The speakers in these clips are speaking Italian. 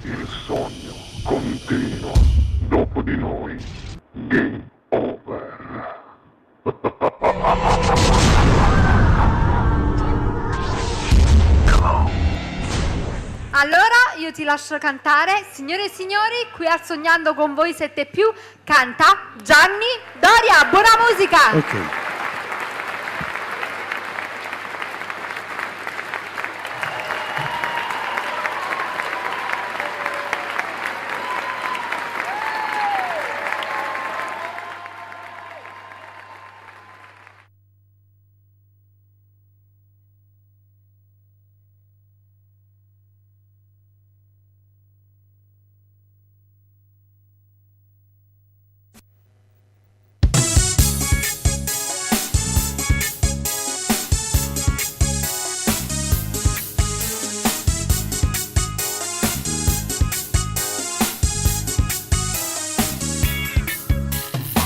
Il sogno continua. Dopo di noi, game over. Allora io ti lascio cantare. Signore e signori, qui al Sognando con voi 7 più canta Gianni Doria. Buona musica! Ok.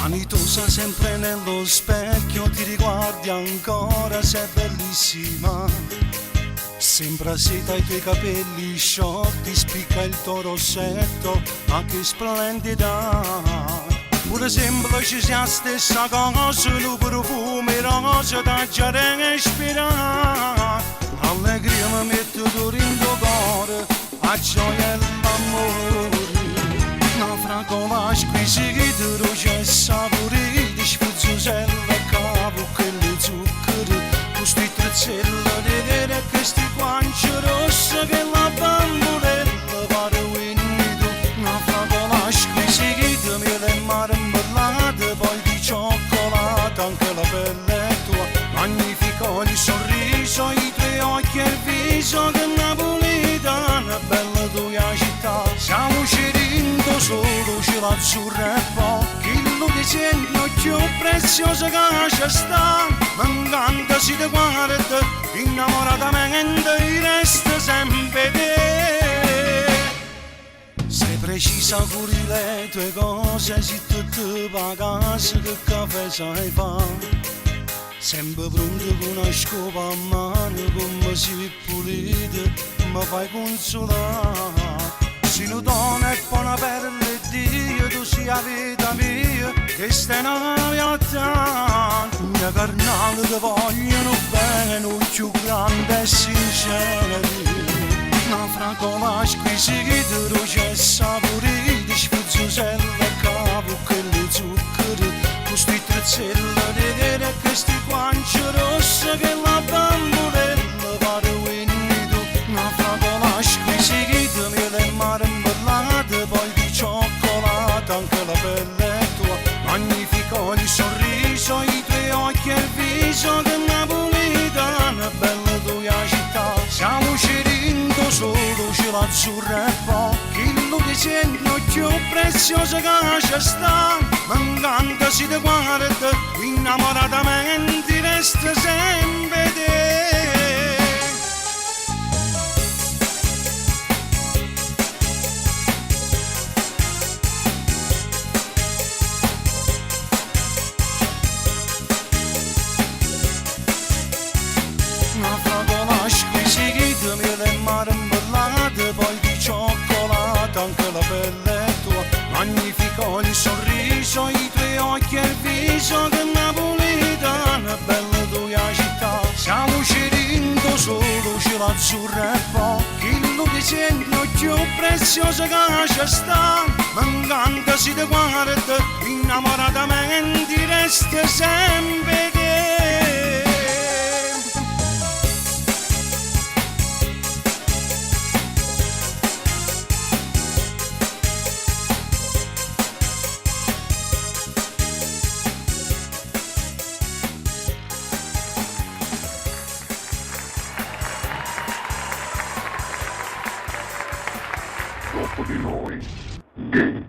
Vanitosa sempre nello specchio, ti riguardi ancora, sei bellissima. Sembra seta i tuoi capelli sciolti, spicca il tuo rossetto, ma che splendida. Pure sembra ci sia la stessa cosa, il profumo rosa da già respirare. Allegria mi mette dentro il cuore, a gioia e l'amore. Una fragola squisita, dolce e saporita, sfuzzosella a capo che le zucchero, questi trezzelli di nere e questi guanci rossi che la bambolella pare vinito. Una fragola squisita, miele e marmellata, poi di cioccolato, anche la pelle è tua. Magnifico il sorriso, i tuoi occhi e il viso che napolitana, bella tua città. Siamo usciti solo c'è l'azzurra e poi quello che sento più prezioso che c'è sta. M'encanta si ti guarda innamoratamente, resta sempre te. Sei precisa pure le tue cose, se tutte vacanze che caffè sai fare. Sempre pronto con una scopa a mano, come si pulite, mi fai consolare. Se non donna è buona per le Dio, tu sia la vita mia, che stai una realtà. Mia carnale ti vogliono bene, non più grande e sincera. Una fragola squisita, dolce e saporita, sfuzzosella a capo che le zucchero, questi trezzelli di nere e questi guanci rossi che la bambolella pare vinito. Una fragola squisita, miele e marmellata, poi di cioccolato, anche la pelle è tua. Magnifico il sorriso, i tuoi occhi e il viso che napolitana, bella tua città. Siamo usciti solo c'è l'azzurra e poi quello che sento più prezioso che c'è sta. M'encanta si ti guarda innamoratamente, resta sempre te. Una fragola squisita, miele e marmellata, poi di cioccolato, anche la pelle è tua. Magnifico il sorriso, i tuoi occhi e il viso che napolitana, bella tua città. Siamo usciti solo c'è l'azzurra e poi quello che sento più prezioso che c'è sta. M'encanta si ti guarda innamoratamente, resta sempre te. Dopo di noi, game